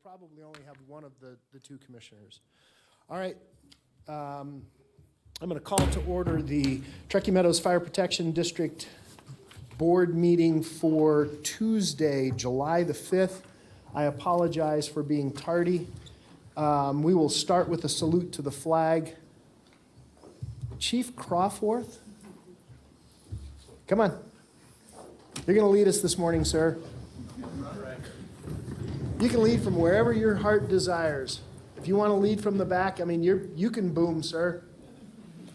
we'll probably only have one of the two commissioners. All right. I'm going to call to order the Truckee Meadows Fire Protection District Board meeting for Tuesday, July the 5th. I apologize for being tardy. We will start with a salute to the flag. Chief Crawforth, come on. You're going to lead us this morning, sir. You can lead from wherever your heart desires. If you want to lead from the back, I mean, you can boom, sir.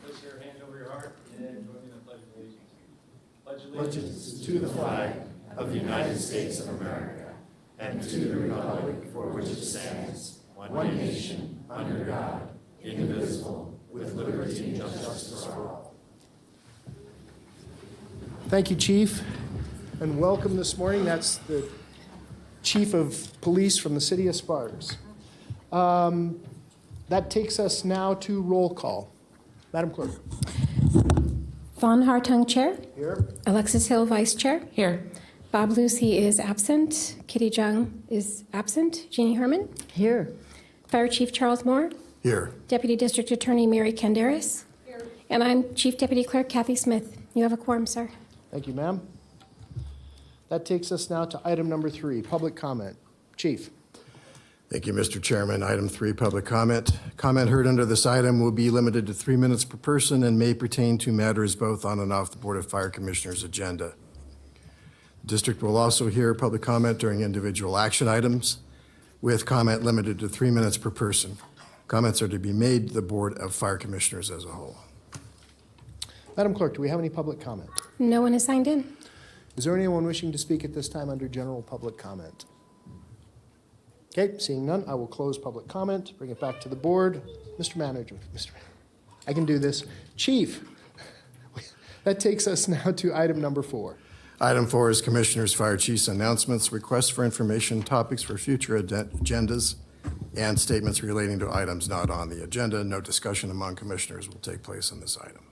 Place your hand over your heart and join me in the Pledge of Allegiance. Pledge Allegiance to the flag of the United States of America and to the republic for which it stands, one nation, under God, indivisible, with liberty and justice for all. Thank you, Chief, and welcome this morning. That's the Chief of Police from the City of Sparks. That takes us now to roll call. Madam Clerk. Vaughn Hartung, Chair. Here. Alexis Hill, Vice Chair. Here. Bob Lucy is absent. Kitty Jung is absent. Jeannie Herman. Here. Fire Chief Charles Moore. Here. Deputy District Attorney Mary Canderas. Here. And I'm Chief Deputy Clerk Kathy Smith. You have a quorum, sir. Thank you, ma'am. That takes us now to item number 3, public comment. Chief. Thank you, Mr. Chairman. Item 3, public comment. Comment heard under this item will be limited to 3 minutes per person and may pertain to matters both on and off the Board of Fire Commissioners' agenda. The district will also hear public comment during individual action items, with comment limited to 3 minutes per person. Comments are to be made to the Board of Fire Commissioners as a whole. Madam Clerk, do we have any public comment? No one is signed in. Is there anyone wishing to speak at this time under general public comment? Okay, seeing none, I will close public comment, bring it back to the board. Mr. Manager, I can do this. Chief, that takes us now to item number 4. Item 4 is Commissioners, Fire Chiefs announcements, requests for information, topics for future agendas, and statements relating to items not on the agenda. No discussion among commissioners will take place on this item.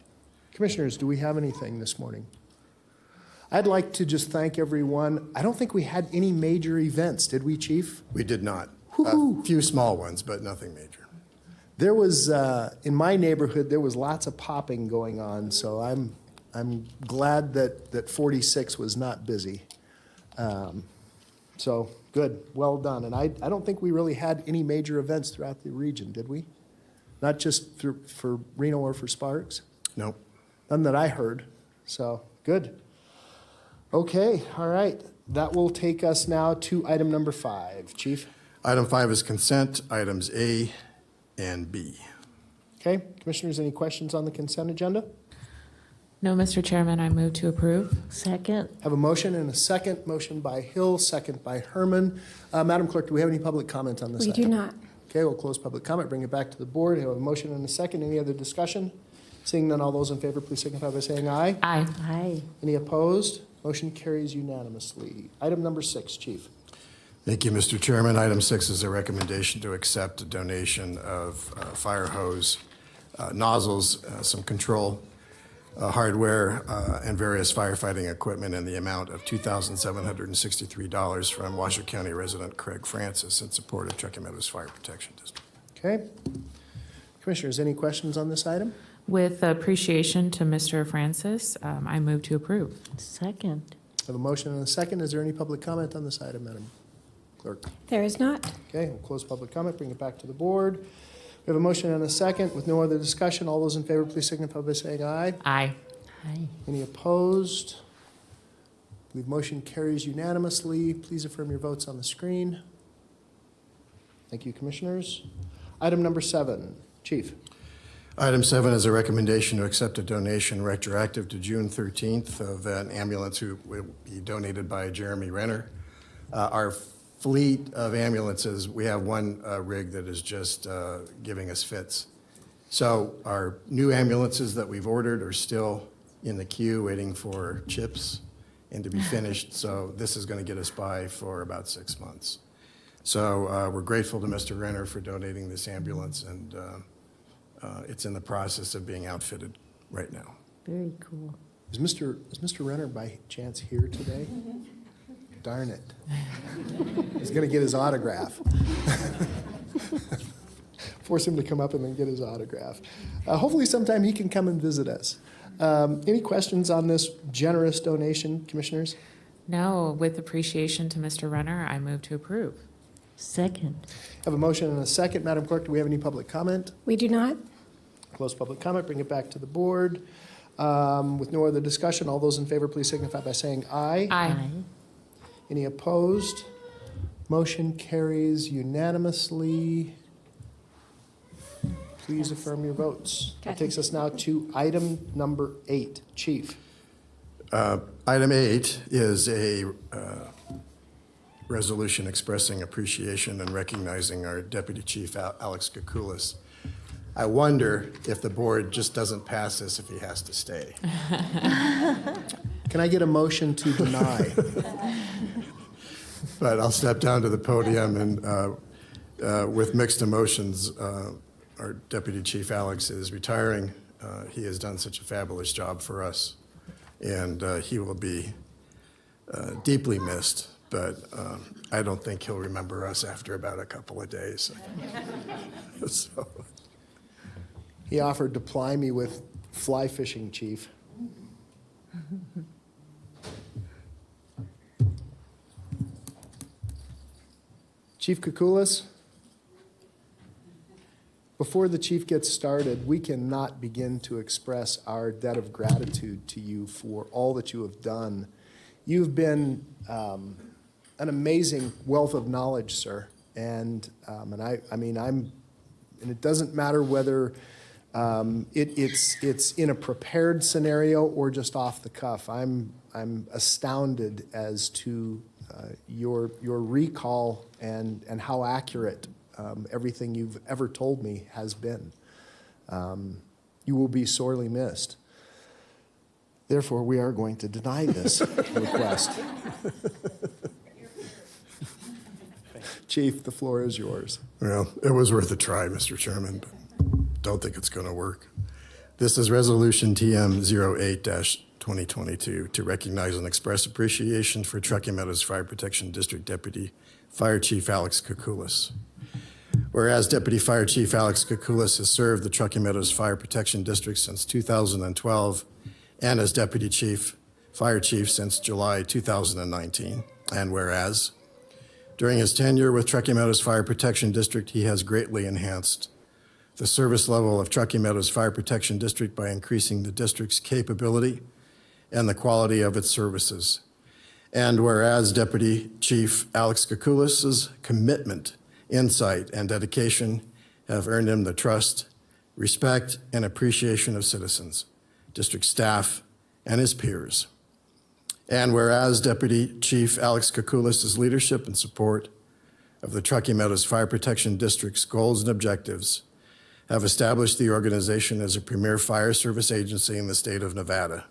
Commissioners, do we have anything this morning? I'd like to just thank everyone. I don't think we had any major events, did we, Chief? We did not. A few small ones, but nothing major. There was, in my neighborhood, there was lots of popping going on, so I'm glad that 46 was not busy. So good, well done. And I don't think we really had any major events throughout the region, did we? Not just for Reno or for Sparks? Nope. None that I heard, so good. Okay, all right. That will take us now to item number 5. Chief? Item 5 is consent, items A and B. Okay, Commissioners, any questions on the consent agenda? No, Mr. Chairman, I move to approve. Second. Have a motion and a second. Motion by Hill, second by Herman. Madam Clerk, do we have any public comment on this We item? do not. Okay, we'll close public comment, bring it back to the board. Have a motion and a second. Any other discussion? Seeing none, all those in favor, please signify by saying aye. Aye. Aye. Any opposed? Motion carries unanimously. Item number 6, Chief. Thank you, Mr. Chairman. Item 6 is a recommendation to accept a donation of fire hose nozzles, some control hardware, and various firefighting equipment in the amount of $2,763 from Washoe County resident Craig Francis in support of Truckee Meadows Fire Protection District. Okay. Commissioners, any questions on this item? With appreciation to Mr. Francis, I move to approve. Second. Have a motion and a second. Is there any public comment on this item, Madam Clerk? There is not. Okay, we'll close public comment, bring it back to the board. We have a motion and a second. With no other discussion, all those in favor, please signify by saying aye. Aye. Aye. Any opposed? I believe motion carries unanimously. Please affirm your votes on the screen. Thank you, Commissioners. Item number 7, Chief. Item 7 is a recommendation to accept a donation retroactive to June 13th of an ambulance who will be donated by Jeremy Renner. Our fleet of ambulances, we have one rig that is just giving us fits. So our new ambulances that we've ordered are still in the queue waiting for chips and to be finished. So this is going to get us by for about 6 months. So we're grateful to Mr. Renner for donating this ambulance, and it's in the process of being outfitted right now. Very cool. Is Mr. Renner by chance here today? Darn it. He's going to get his autograph. Force him to come up and then get his autograph. Hopefully sometime he can come and visit us. Any questions on this generous donation, Commissioners? No, with appreciation to Mr. Renner, I move to approve. Second. Have a motion and a second. Madam Clerk, do we have any public comment? We do not. Close public comment, bring it back to the board. With no other discussion, all those in favor, please signify by saying aye. Aye. Any opposed? Motion carries unanimously. Please affirm your votes. That takes us now to item number 8. Chief. Item 8 is a resolution expressing appreciation and recognizing our Deputy Chief, Alex Kukulis. I wonder if the board just doesn't pass this if he has to stay. Can I get a motion to deny? But I'll step down to the podium and with mixed emotions. Our Deputy Chief Alex is retiring. He has done such a fabulous job for us, and he will be deeply missed, but I don't think he'll remember us after about a couple of days. So. He offered to ply me with fly fishing, Chief. Chief Kukulis, before the chief gets started, we cannot begin to express our debt of gratitude to you for all that you have done. You've been an amazing wealth of knowledge, sir, and it doesn't matter whether it's in a prepared scenario or just off the cuff. I'm astounded as to your recall and how accurate everything you've ever told me has been. You will be sorely missed. Therefore, we are going to deny this request. Chief, the floor is yours. Well, it was worth a try, Mr. Chairman, but don't think it's going to work. This is Resolution TM 08-2022 to recognize and express appreciation for Truckee Meadows Fire Protection District Deputy Fire Chief Alex Kukulis. Whereas Deputy Fire Chief Alex Kukulis has served the Truckee Meadows Fire Protection District since 2012 and as Deputy Fire Chief since July 2019. And whereas during his tenure with Truckee Meadows Fire Protection District, he has greatly enhanced the service level of Truckee Meadows Fire Protection District by increasing the district's capability and the quality of its services. And whereas Deputy Chief Alex Kukulis' commitment, insight, and dedication have earned him the trust, respect, and appreciation of citizens, district staff, and his peers. And whereas Deputy Chief Alex Kukulis' leadership and support of the Truckee Meadows Fire Protection District's goals and objectives have established the organization as a premier fire service agency in the state of Nevada.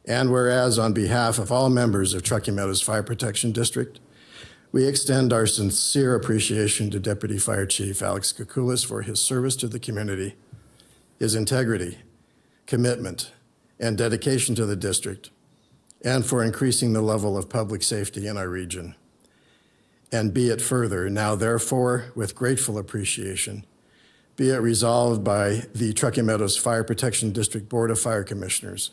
And whereas on behalf of all members of Truckee Meadows Fire Protection District, we extend our sincere appreciation to Deputy Fire Chief Alex Kukulis for his service to the community, his integrity, commitment, and dedication to the district, and for increasing the level of public safety in our region. And be it further, now therefore, with grateful appreciation, be it resolved by the Truckee Meadows Fire Protection District Board of Fire Commissioners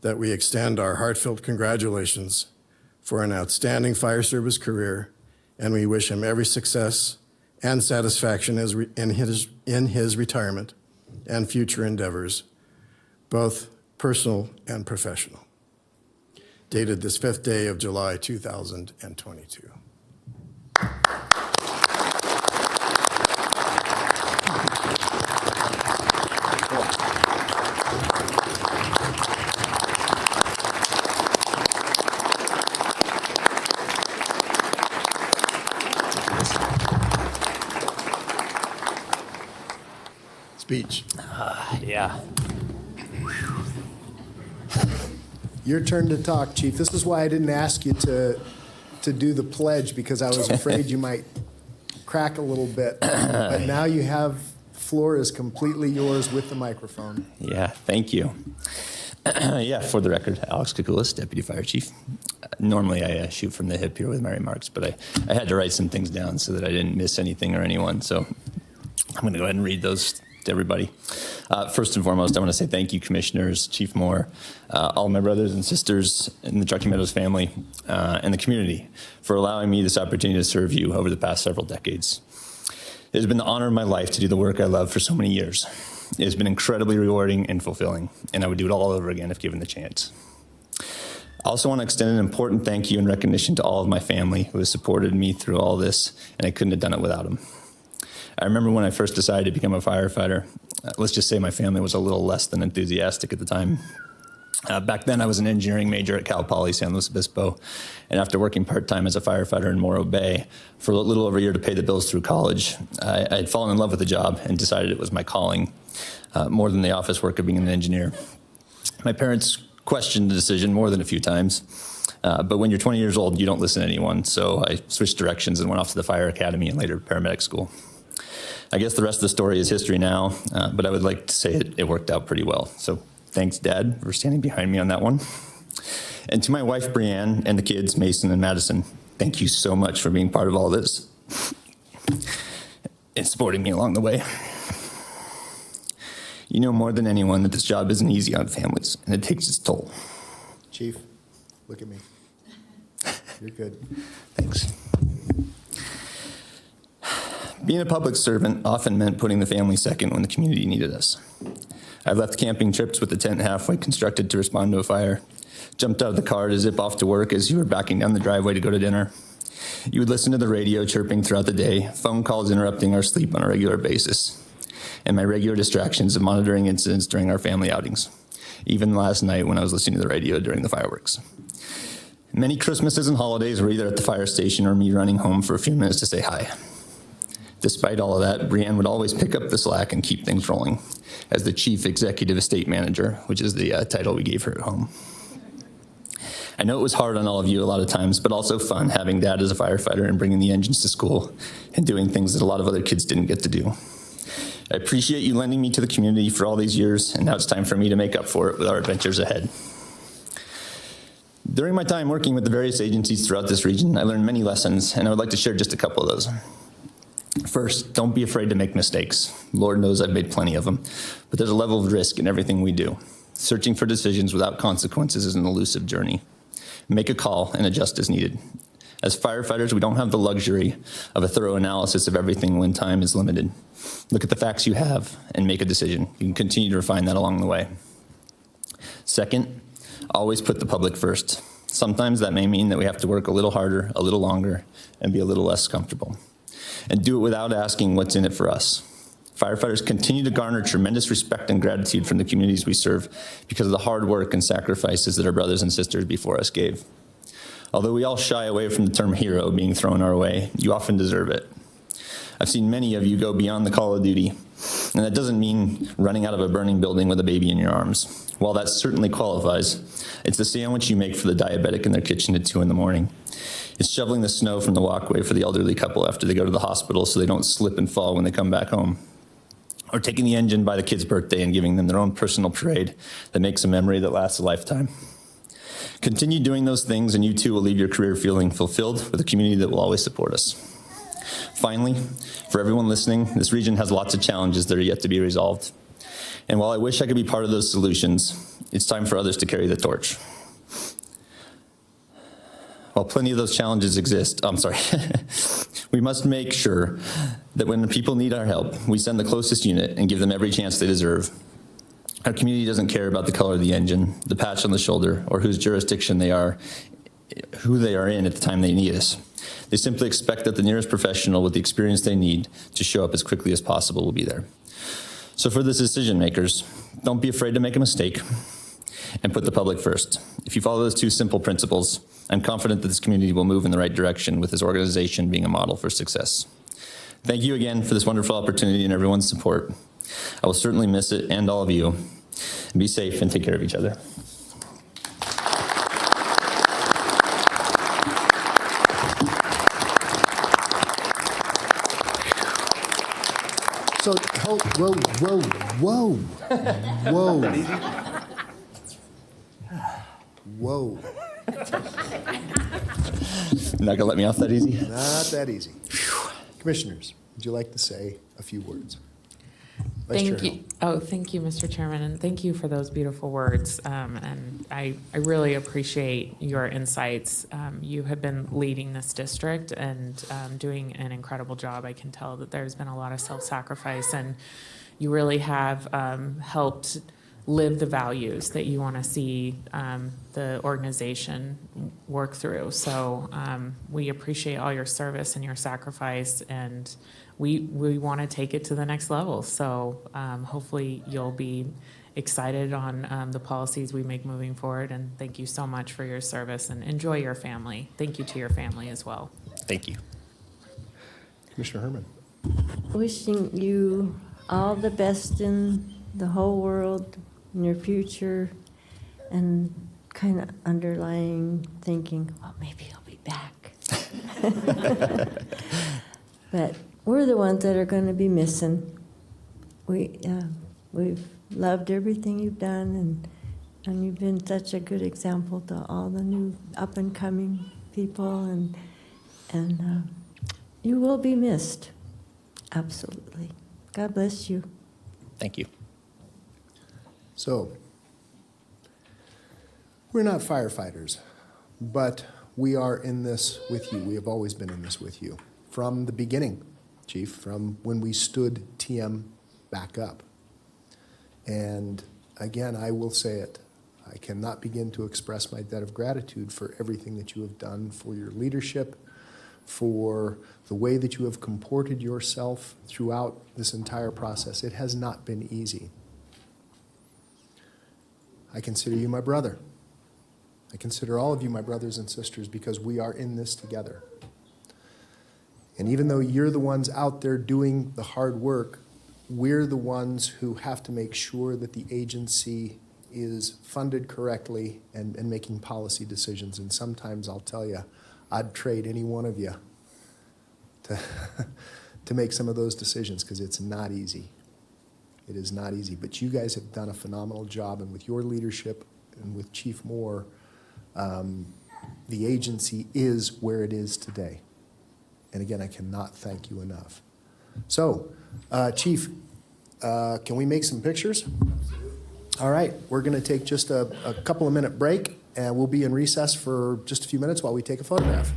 that we extend our heartfelt congratulations for an outstanding fire service career, and we wish him every success and satisfaction in his retirement and future endeavors, both personal and professional. Dated this 5th day of July, 2022. Speech. Yeah. Your turn to talk, Chief. This is why I didn't ask you to do the pledge, because I was afraid you might crack a little bit. But now you have, the floor is completely yours with the microphone. Yeah, thank you. Yeah, for the record, Alex Kukulis, Deputy Fire Chief. Normally I shoot from the hip here with my remarks, but I had to write some things down so that I didn't miss anything or anyone. So I'm going to go ahead and read those to everybody. First and foremost, I want to say thank you, Commissioners, Chief Moore, all my brothers and sisters in the Truckee Meadows family, and the community for allowing me this opportunity to serve you over the past several decades. It has been the honor of my life to do the work I love for so many years. It has been incredibly rewarding and fulfilling, and I would do it all over again if given the chance. I also want to extend an important thank you and recognition to all of my family who has supported me through all this, and I couldn't have done it without them. I remember when I first decided to become a firefighter, let's just say my family was a little less than enthusiastic at the time. Back then, I was an engineering major at Cal Poly San Luis Obispo, and after working part-time as a firefighter in Morro Bay for a little over a year to pay the bills through college, I had fallen in love with the job and decided it was my calling, more than the office work of being an engineer. My parents questioned the decision more than a few times, but when you're 20 years old, you don't listen to anyone, so I switched directions and went off to the fire academy and later paramedic school. I guess the rest of the story is history now, but I would like to say it worked out pretty well. So thanks, Dad, for standing behind me on that one. And to my wife, Brianne, and the kids, Mason and Madison, thank you so much for being part of all this and supporting me along the way. You know more than anyone that this job isn't easy on families, and it takes its toll. Chief, look at me. You're good. Thanks. Being a public servant often meant putting the family second when the community needed us. I've left camping trips with the tent halfway constructed to respond to a fire, jumped out of the car to zip off to work as you were backing down the driveway to go to dinner. You would listen to the radio chirping throughout the day, phone calls interrupting our sleep on a regular basis, and my regular distractions of monitoring incidents during our family outings, even last night when I was listening to the radio during the fireworks. Many Christmases and holidays were either at the fire station or me running home for a few minutes to say hi. Despite all of that, Brianne would always pick up the slack and keep things rolling as the Chief Executive Estate Manager, which is the title we gave her at home. I know it was hard on all of you a lot of times, but also fun having Dad as a firefighter and bringing the engines to school and doing things that a lot of other kids didn't get to do. I appreciate you lending me to the community for all these years, and now it's time for me to make up for it with our adventures ahead. During my time working with the various agencies throughout this region, I learned many lessons, and I would like to share just a couple of those. First, don't be afraid to make mistakes. Lord knows I've made plenty of them, but there's a level of risk in everything we do. Searching for decisions without consequences is an elusive journey. Make a call and adjust as needed. As firefighters, we don't have the luxury of a thorough analysis of everything when time is limited. Look at the facts you have and make a decision. You can continue to refine that along the way. Second, always put the public first. Sometimes that may mean that we have to work a little harder, a little longer, and be a little less comfortable. And do it without asking what's in it for us. Firefighters continue to garner tremendous respect and gratitude from the communities we serve because of the hard work and sacrifices that our brothers and sisters before us gave. Although we all shy away from the term hero being thrown our way, you often deserve it. I've seen many of you go beyond the call of duty, and that doesn't mean running out of a burning building with a baby in your arms. While that certainly qualifies, it's the sandwich you make for the diabetic in their kitchen at 2 in the morning. It's shoveling the snow from the walkway for the elderly couple after they go to the hospital so they don't slip and fall when they come back home. Or taking the engine by the kid's birthday and giving them their own personal parade that makes a memory that lasts a lifetime. Continue doing those things and you too will leave your career feeling fulfilled with a community that will always support us. Finally, for everyone listening, this region has lots of challenges that are yet to be resolved. And while I wish I could be part of those solutions, it's time for others to carry the torch. While plenty of those challenges exist, we must make sure that when people need our help, we send the closest unit and give them every chance they deserve. Our community doesn't care about the color of the engine, the patch on the shoulder, or whose jurisdiction they are, who they are in at the time they need us. They simply expect that the nearest professional with the experience they need to show up as quickly as possible will be there. So for the decision makers, don't be afraid to make a mistake and put the public first. If you follow those two simple principles, I'm confident that this community will move in the right direction with this organization being a model for success. Thank you again for this wonderful opportunity and everyone's support. I will certainly miss it and all of you. Be safe and take care of each other. So, whoa. Whoa, You're not gonna let me off that easy? not that easy. Commissioners, would you like to say a few words? Vice Chair Thank you. Hill. Oh, thank you, Mr. Chairman, and thank you for those beautiful words. And I really appreciate your insights. You have been leading this district and doing an incredible job. I can tell that there's been a lot of self-sacrifice, and you really have helped live the values that you want to see the organization work through. So we appreciate all your service and your sacrifice, and we want to take it to the next level. So hopefully you'll be excited on the policies we make moving forward. And thank you so much for your service, and enjoy your family. Thank you to your family as well. Thank you. Commissioner Herman. Wishing you all the best in the whole world, in your future, and kind of underlying thinking, well, maybe I'll be back. But we're the ones that are going to be missing. We've loved everything you've done, and you've been such a good example to all the new up-and-coming people, and you will be missed, absolutely. God bless you. Thank you. So, we're not firefighters, but we are in this with you. We have always been in this with you from the beginning, Chief, from when we stood TM back up. And again, I will say it, I cannot begin to express my debt of gratitude for everything that you have done, for your leadership, for the way that you have comported yourself throughout this entire process. It has not been easy. I consider you my brother. I consider all of you my brothers and sisters, because we are in this together. And even though you're the ones out there doing the hard work, we're the ones who have to make sure that the agency is funded correctly and making policy decisions. And sometimes I'll tell you, I'd trade any one of you to make some of those decisions, because it's not easy. It is not easy. But you guys have done a phenomenal job, and with your leadership and with Chief Moore, the agency is where it is today. And again, I cannot thank you enough. So, Chief, can we make some pictures? All right, we're going to take just a couple of minute break, and we'll be in recess for just a few minutes while we take a photograph.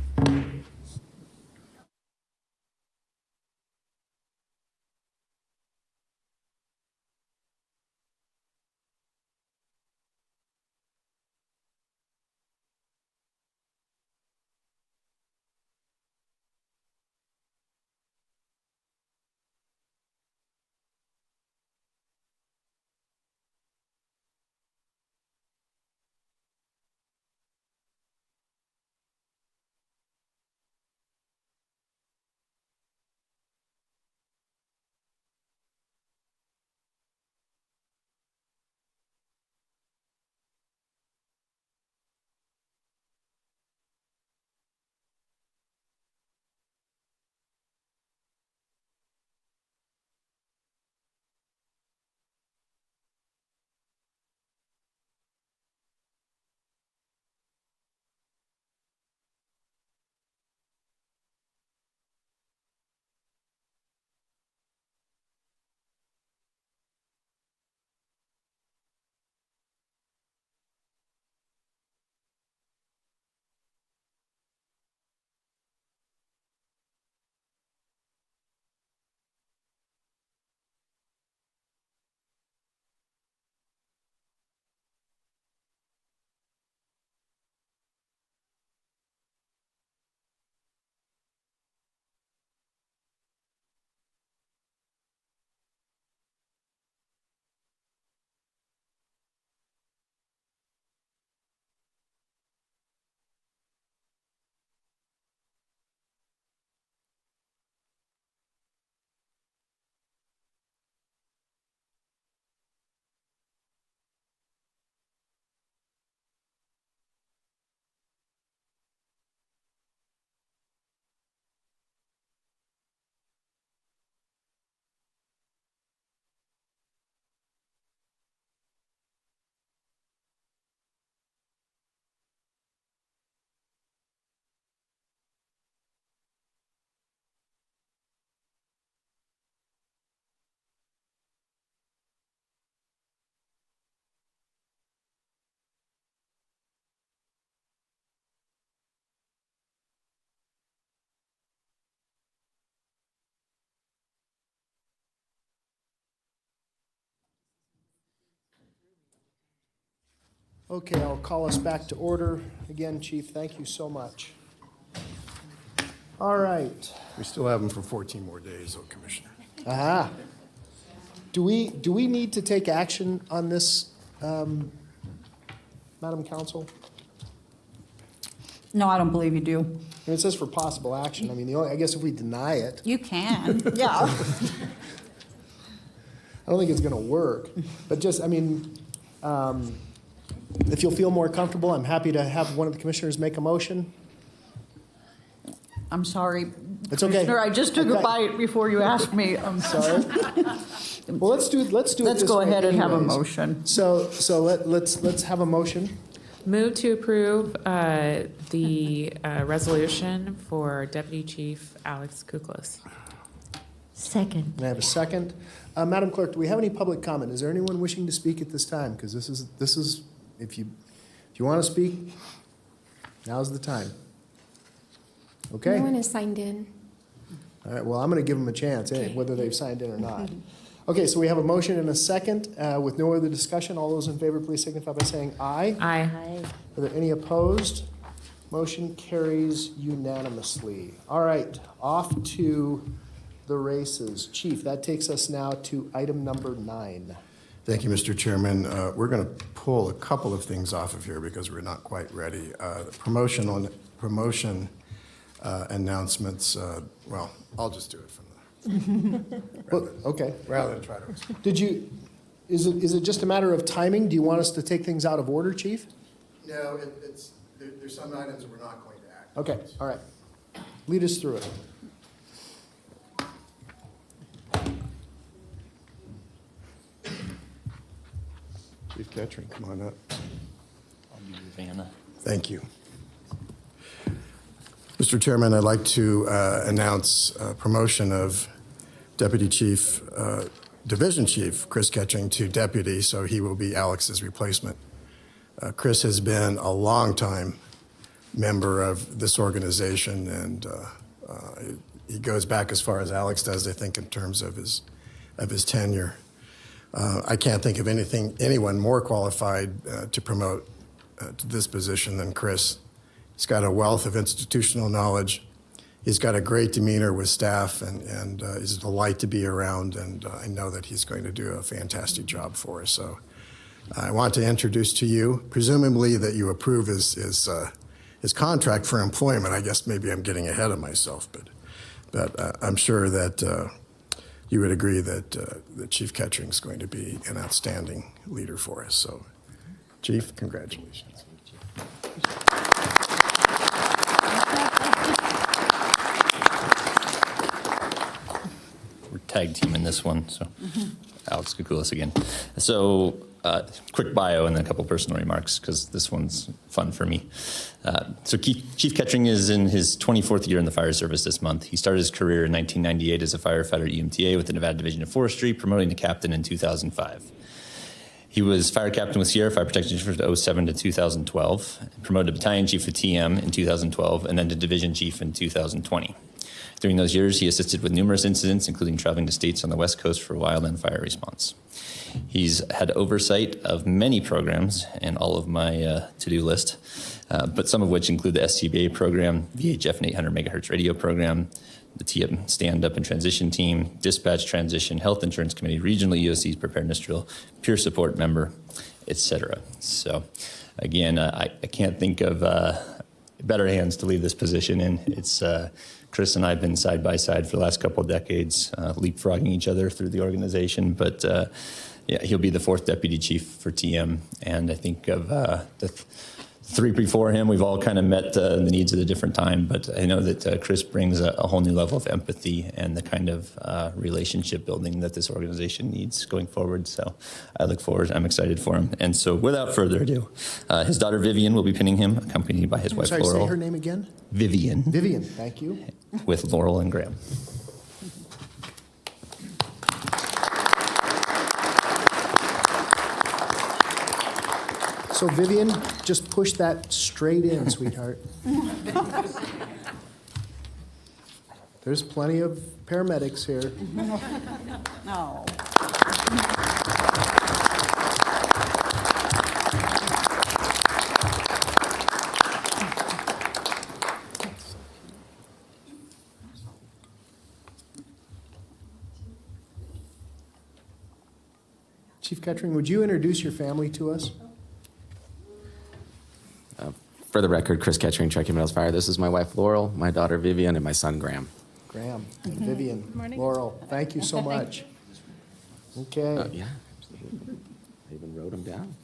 Okay, I'll call us back to order. Again, Chief, thank you so much. All right. We still have them for 14 more days, though, Commissioner. Aha. Do we need to take action on this, Madam Counsel? No, I don't believe you do. And it says for possible action. I mean, I guess if we deny it, You can, yeah. I don't think it's going to work. But just, I mean, if you'll feel more comfortable, I'm happy to have one of the commissioners make a motion. I'm sorry. It's okay. Commissioner, I just took Okay. a bite before you asked me. Sorry. Well, let's do it. Let's this go way ahead and have a anyways. motion. So let's have a motion. Move to approve the resolution for Deputy Chief Alex Kuklas. Second. And I have a second. Madam Clerk, do we have any public comment? Is there anyone wishing to speak at this time? Because this is if you want to speak, now's the time. Okay. No one has signed in. All right. Well, I'm going to give them a chance, whether they've signed in or not. Okay. So we have a motion and a second with no other discussion. All those in favor, please signify by saying aye. Aye. Are there any opposed? Motion carries unanimously. All right, off to the races. Chief, that takes us now to item number 9. Thank you, Mr. Chairman. We're going to pull a couple of things off of here because we're not quite ready. Promotion announcements, well, I'll just do it from Well, okay. rather than try to. Is it just a matter of timing? Do you want us to take things out of order, Chief? No, there's some items we're not going to act. Okay, all right. Lead us through it. Chief Kettering, come on up. I'll be Vanna. Thank you. Mr. Chairman, I'd like to announce promotion of Deputy Chief, Division Chief Chris Kettering to Deputy, so he will be Alex's replacement. Chris has been a long-time member of this organization, and he goes back as far as Alex does, I think, in terms of his tenure. I can't think of anyone more qualified to promote to this position than Chris. He's got a wealth of institutional knowledge. He's got a great demeanor with staff, and he's a delight to be around, and I know that he's going to do a fantastic job for us. So I want to introduce to you, presumably that you approve his contract for employment. I guess maybe I'm getting ahead of myself, but I'm sure that you would agree that Chief Kettering is going to be an outstanding leader for us. So, Chief, congratulations. We're tag teaming this one, so Alex Kukulis again. So quick bio and then a couple personal remarks because this one's fun for me. So Chief Kettering is in his 24th year in the fire service this month. He started his career in 1998 as a firefighter at EMTA with the Nevada Division of Forestry, promoting to captain in 2005. He was fire captain with Sierra Fire Protection from 2007 to 2012, promoted to battalion chief with TM in 2012, and then to division chief in 2020. During those years, he assisted with numerous incidents, including traveling to states on the West Coast for wildland fire response. He's had oversight of many programs and all of my to-do list, but some of which include the SCBA program, VHF and 800 megahertz radio program, the TM stand-up and transition team, dispatch transition, health insurance committee, regional EOC's preparedness drill, peer support member, etc. So again, I can't think of better hands to lead this position in. It's Chris and I have been side by side for the last couple of decades, leapfrogging each other through the organization. But yeah, he'll be the 4th deputy chief for TM. And I think of the 3 before him, we've all kind of met the needs at a different time. But I know that Chris brings a whole new level of empathy and the kind of relationship building that this organization needs going forward. So I look forward. I'm excited for him. And so without further ado, his daughter Vivian will be pinning him, accompanied by his wife Sorry, Laurel. say her name again. Vivian. Vivian, thank you. With Laurel and Graham. So Vivian, just push that straight in, sweetheart. There's plenty of paramedics here. No. Chief Kettering, would you introduce your family to us? For the record, Chris Kettering, Truckee Meadows Fire. This is my wife Laurel, my daughter Vivian, and my son Graham. Graham and Vivian, Laurel, thank you so much. Okay. Yeah, absolutely. I even wrote them down.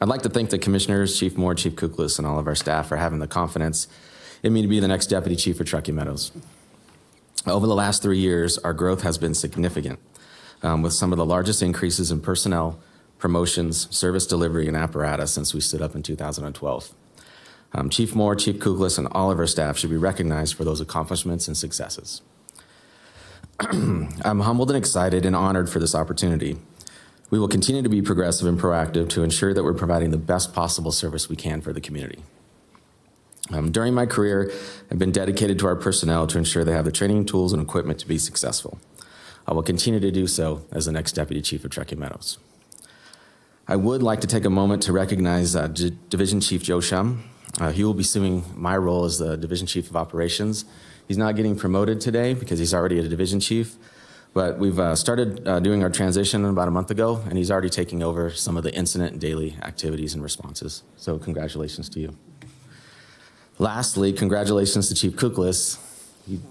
I'd like to thank the commissioners, Chief Moore, Chief Kuklis, and all of our staff for having the confidence in me to be the next deputy chief for Truckee Meadows. Over the last 3 years, our growth has been significant, with some of the largest increases in personnel, promotions, service delivery, and apparatus since we stood up in 2012. Chief Moore, Chief Kuklis, and all of our staff should be recognized for those accomplishments and successes. I'm humbled and excited and honored for this opportunity. We will continue to be progressive and proactive to ensure that we're providing the best possible service we can for the community. During my career, I've been dedicated to our personnel to ensure they have the training, tools, and equipment to be successful. I will continue to do so as the next Deputy Chief of Truckee Meadows. I would like to take a moment to recognize Division Chief Joe Shum. He will be assuming my role as the Division Chief of Operations. He's not getting promoted today because he's already a Division Chief, but we've started doing our transition about a month ago, and he's already taking over some of the incident and daily activities and responses. So congratulations to you. Lastly, congratulations to Chief Kuklis.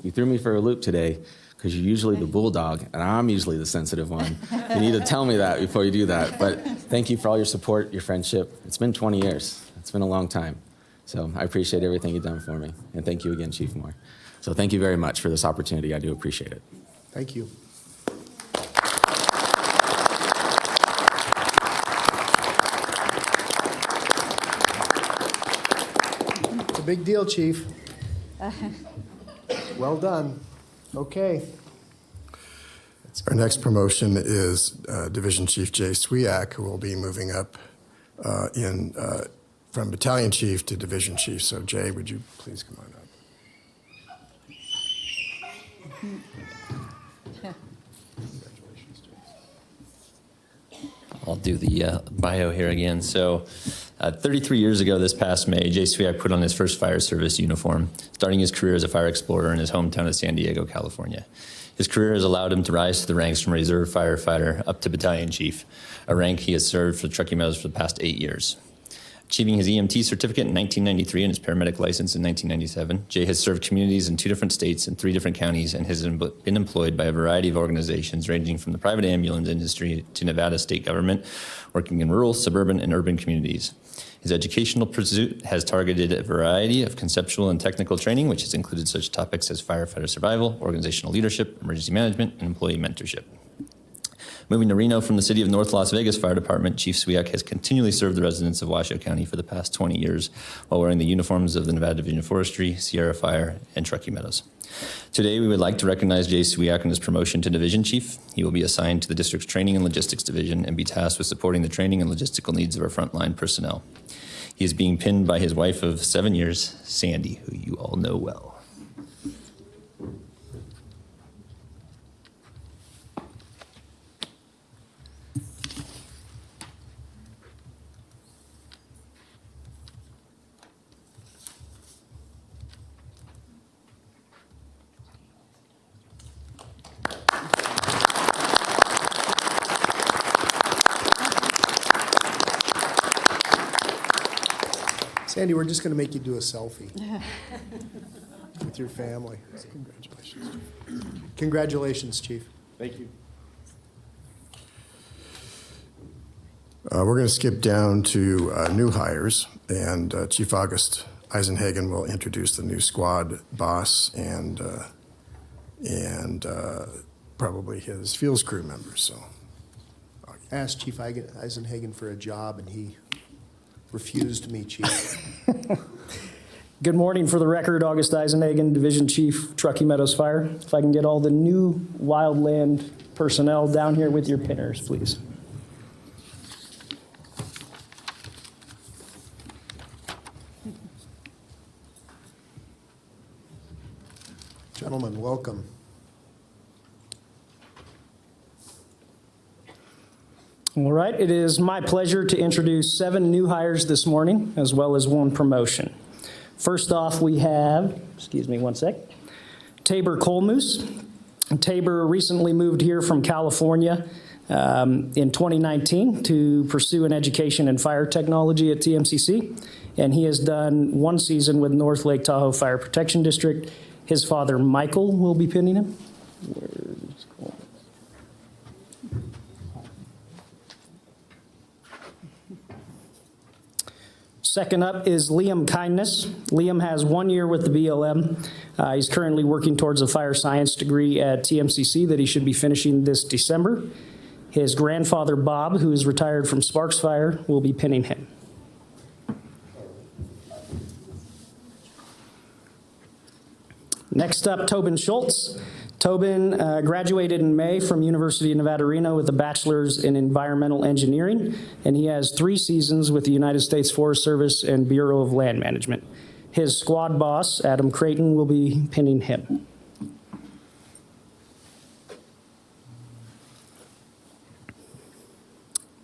You threw me for a loop today because you're usually the bulldog, and I'm usually the sensitive one. You need to tell me that before you do that. But thank you for all your support, your friendship. It's been 20 years. It's been a long time. So I appreciate everything you've done for me. And thank you again, Chief Moore. So thank you very much for this opportunity. I do appreciate it. Thank you. It's a big deal, Chief. Well done. Okay. Our next promotion is Division Chief Jay Swiak, who will be moving up from Battalion Chief to Division Chief. So Jay, would you please come on up? I'll do the bio here again. So 33 years ago this past May, Jay Swiak put on his first fire service uniform, starting his career as a fire explorer in his hometown of San Diego, California. His career has allowed him to rise to the ranks from reserve firefighter up to battalion chief, a rank he has served for Truckee Meadows for the past 8 years. Achieving his EMT certificate in 1993 and his paramedic license in 1997, Jay has served communities in 2 different states and 3 different counties and has been employed by a variety of organizations ranging from the private ambulance industry to Nevada state government, working in rural, suburban, and urban communities. His educational pursuit has targeted a variety of conceptual and technical training, which has included such topics as firefighter survival, organizational leadership, emergency management, and employee mentorship. Moving to Reno from the city of North Las Vegas Fire Department, Chief Swiak has continually served the residents of Washoe County for the past 20 years while wearing the uniforms of the Nevada Division of Forestry, Sierra Fire, and Truckee Meadows. Today, we would like to recognize Jay Swiak on his promotion to Division Chief. He will be assigned to the district's Training and Logistics Division and be tasked with supporting the training and logistical needs of our frontline personnel. He is being pinned by his wife of 7 years, Sandy, who you all know well. Sandy, we're just going to make you do a selfie with your family. Congratulations. Congratulations, Chief. Thank you. We're going to skip down to new hires, and Chief August Eisenhagen will introduce the new squad boss and probably his fields crew members. So, I asked Chief Eisenhagen for a job, and he refused me, Chief. Good morning. For the record, August Eisenhagen, Division Chief, Truckee Meadows Fire. If I can get all the new wildland personnel down here with your pinners, please. Gentlemen, welcome. All right, it is my pleasure to introduce 7 new hires this morning, as well as 1 promotion. First off, we have, excuse me one sec, Tabor Colmoose. Tabor recently moved here from California in 2019 to pursue an education in fire technology at TMCC, and he has done 1 season with North Lake Tahoe Fire Protection District. His father, Michael, will be pinning him. Second up is Liam Kindness. Liam has 1 year with the BLM. He's currently working towards a fire science degree at TMCC that he should be finishing this December. His grandfather, Bob, who is retired from Sparks Fire, will be pinning him. Next up, Tobin Schultz. Tobin graduated in May from University of Nevada, Reno with a bachelor's in environmental engineering, and he has 3 seasons with the United States Forest Service and Bureau of Land Management. His squad boss, Adam Creighton, will be pinning him.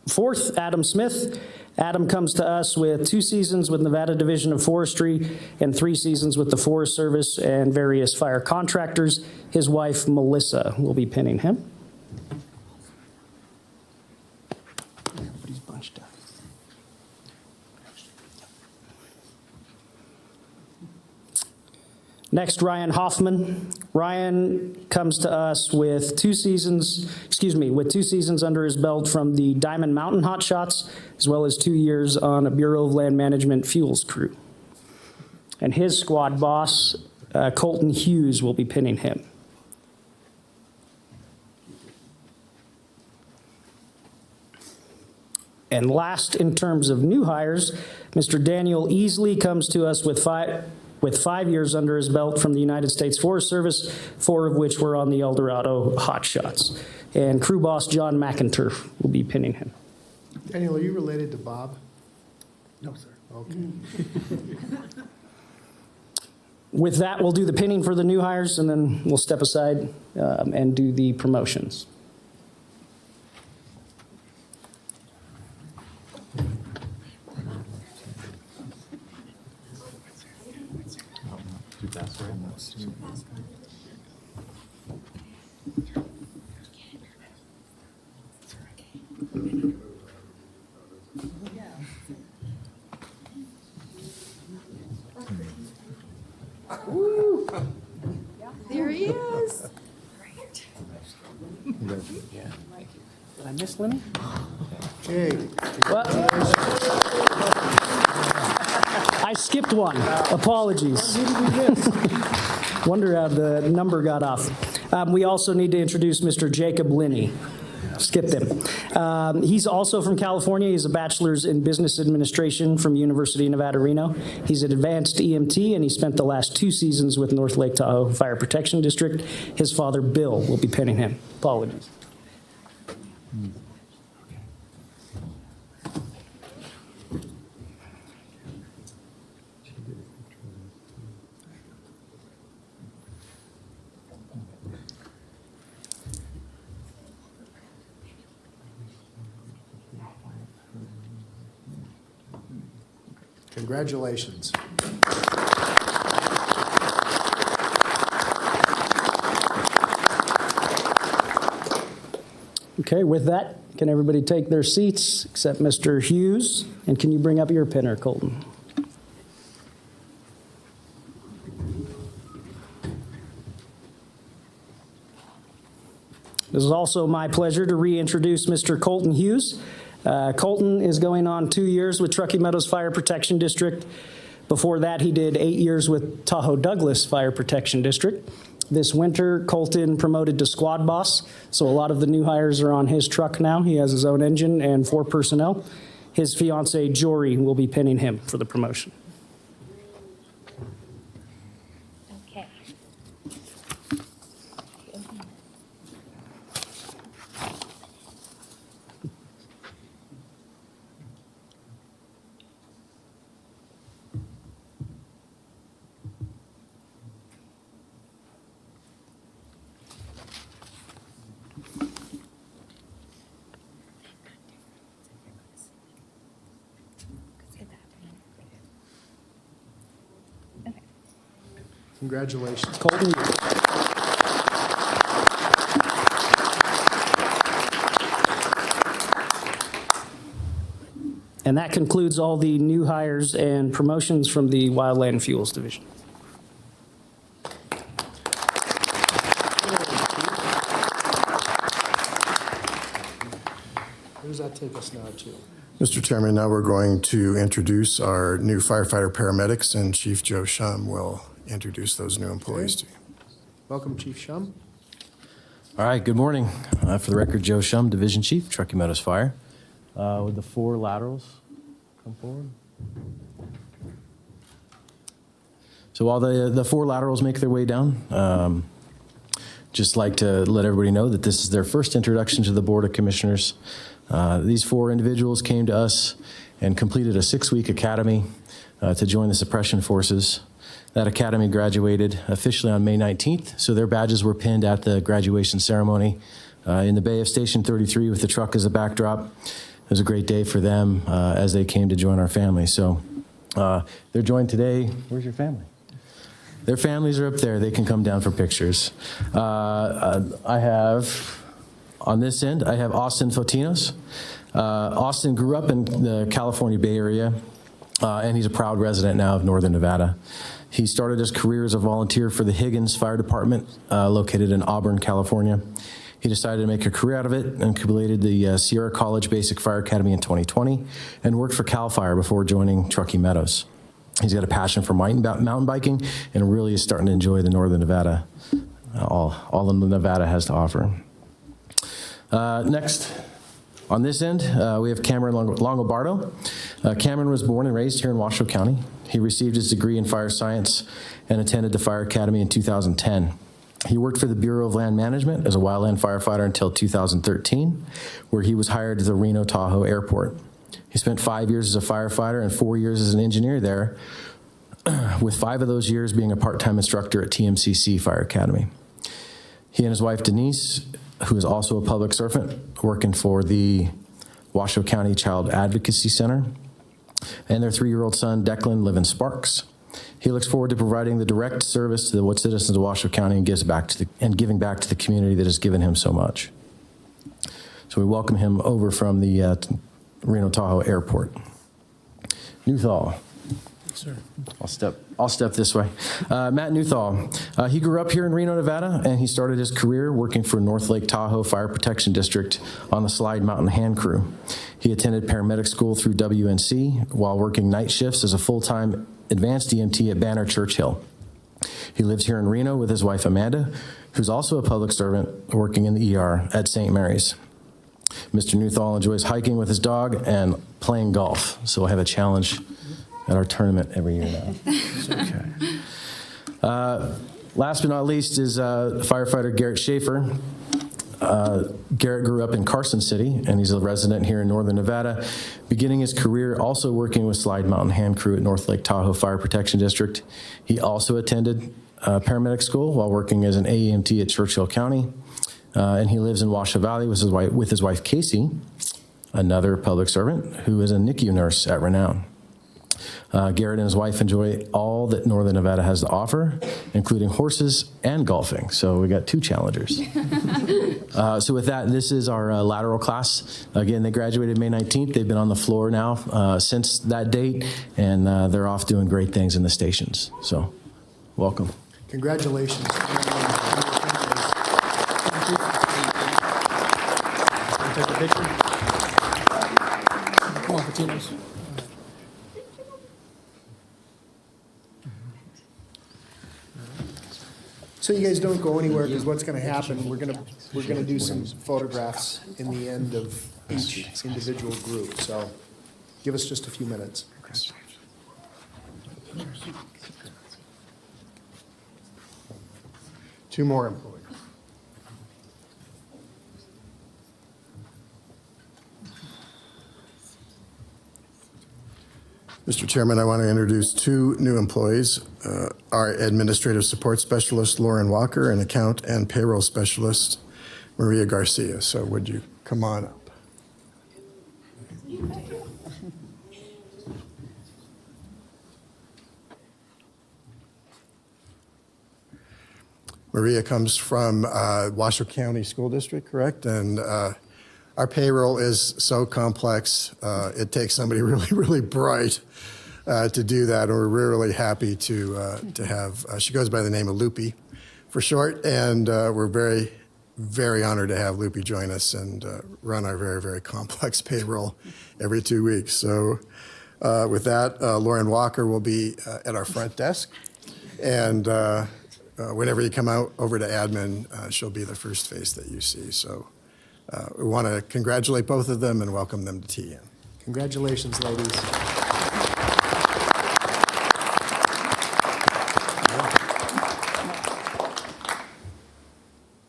Fourth, Adam Smith. Adam comes to us with 2 seasons with Nevada Division of Forestry and 3 seasons with the Forest Service and various fire contractors. His wife, Melissa, will be pinning him. Everybody's bunched up. Next, Ryan Hoffman. Ryan comes to us with 2 seasons under his belt from the Diamond Mountain Hot Shots, as well as 2 years on a Bureau of Land Management fuels crew. And his squad boss, Colton Hughes, will be pinning him. And last, in terms of new hires, Mr. Daniel Easley comes to us with 5 years under his belt from the United States Forest Service, 4 of which were on the El Dorado Hot Shots. And crew boss John McInturf will be pinning him. Daniel, are you related to Bob? No, sir. Okay. With that, we'll do the pinning for the new hires, and then we'll step aside and do the promotions. There he is. Did I miss Lenny? Okay. What? I skipped one. Apologies. Wonder how the number got off. We also need to introduce Mr. Jacob Linney. Skipped him. He's also from California. He's a bachelor's in business administration from University of Nevada, Reno. He's an advanced EMT, and he spent the last 2 seasons with North Lake Tahoe Fire Protection District. His father, Bill, will be pinning him. Apologies. Congratulations. Okay, with that, can everybody take their seats except Mr. Hughes? And can you bring up your pinner, Colton? This is also my pleasure to reintroduce Mr. Colton Hughes. Colton is going on 2 years with Truckee Meadows Fire Protection District. Before that, he did 8 years with Tahoe Douglas Fire Protection District. This winter, Colton promoted to squad boss, so a lot of the new hires are on his truck now. He has his own engine and 4 personnel. His fiancee, Jory, will be pinning him for the promotion. Okay. Congratulations. Colton Hughes. And that concludes all the new hires and promotions from the Wildland Fuels Division. Where does that take us now to? Mr. Chairman, now we're going to introduce our new firefighter paramedics, and Chief Joe Shum will introduce those new employees to you. Welcome, Chief Shum. All right, good morning. For the record, Joe Shum, Division Chief, Truckee Meadows Fire. Would the 4 laterals come forward? So while the 4 laterals make their way down, just like to let everybody know that this is their first introduction to the Board of Commissioners. These 4 individuals came to us and completed a 6-week academy to join the suppression forces. That academy graduated officially on May 19th, so their badges were pinned at the graduation ceremony in the bay of Station 33 with the truck as a backdrop. It was a great day for them as they came to join our family. So they're joined today. Where's your family? Their families are up there. They can come down for pictures. I have, on this end, I have Austin Fotinos. Austin grew up in the California Bay Area, and he's a proud resident now of Northern Nevada. He started his career as a volunteer for the Higgins Fire Department, located in Auburn, California. He decided to make a career out of it and completed the Sierra College Basic Fire Academy in 2020 and worked for CAL FIRE before joining Truckee Meadows. He's got a passion for mountain biking and really is starting to enjoy the Northern Nevada, all that Nevada has to offer. Next, on this end, we have Cameron Longobardo. Cameron was born and raised here in Washoe County. He received his degree in fire science and attended the Fire Academy in 2010. He worked for the Bureau of Land Management as a wildland firefighter until 2013, where he was hired at the Reno Tahoe Airport. He spent 5 years as a firefighter and 4 years as an engineer there, with 5 of those years being a part-time instructor at TMCC Fire Academy. He and his wife, Denise, who is also a public servant, working for the Washoe County Child Advocacy Center, and their 3-year-old son, Declan, live in Sparks. He looks forward to providing the direct service to the citizens of Washoe County and giving back to the community that has given him so much. So we welcome him over from the Reno Tahoe Airport. Newthall. Sir. I'll step this way. Matt Newthall. He grew up here in Reno, Nevada, and he started his career working for North Lake Tahoe Fire Protection District on the Slide Mountain Hand Crew. He attended paramedic school through WNC while working night shifts as a full-time advanced EMT at Banner Churchill. He lives here in Reno with his wife Amanda, who's also a public servant working in the ER at St. Mary's. Mr. Newthall enjoys hiking with his dog and playing golf, so we'll have a challenge at our tournament every year now. Okay. Last but not least is firefighter Garrett Schaefer. Garrett grew up in Carson City, and he's a resident here in Northern Nevada, beginning his career also working with Slide Mountain Hand Crew at North Lake Tahoe Fire Protection District. He also attended paramedic school while working as an AEMT at Churchill County, and he lives in Washoe Valley with his wife Casey, another public servant, who is a NICU nurse at Renown. Garrett and his wife enjoy all that Northern Nevada has to offer, including horses and golfing. So we got 2 challengers. So with that, this is our lateral class. Again, they graduated May 19th. They've been on the floor now since that date, and they're off doing great things in the stations. So welcome. Congratulations. Take a picture. Come on, Patinos. So you guys don't go anywhere, because what's going to happen, we're going to do some photographs in the end of each individual group. So give us just a few minutes. Two more employees. Mr. Chairman, I want to introduce 2 new employees. Our Administrative Support Specialist, Lauren Walker, and Account and Payroll Specialist, Maria Garcia. So would you come on up? Maria comes from Washoe County School District, correct? And Our payroll is so complex. It takes somebody really, really bright to do that. And we're really happy to have, she goes by the name of Loopy for short. And we're very, very honored to have Loopy join us and run our very, very complex payroll every 2 weeks. So with that, Lauren Walker will be at our front desk. And whenever you come out over to admin, she'll be the first face that you see. So we want to congratulate both of them and welcome them to TN. Congratulations, ladies.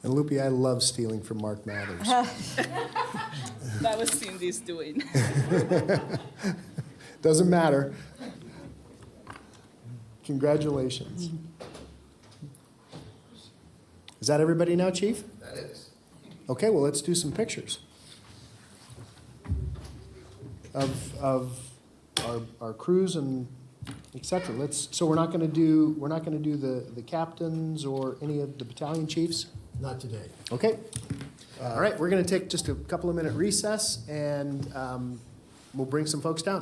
And Loopy, I love stealing from Mark Mathers. That was Cindy's doing. Doesn't matter. Congratulations. Is that everybody now, Chief? That is. Okay, well, let's do some pictures of our crews and et cetera. So we're not going to do the captains or any of the battalion chiefs? Not today. Okay. All right, we're going to take just a couple of minute recess and we'll bring some folks down.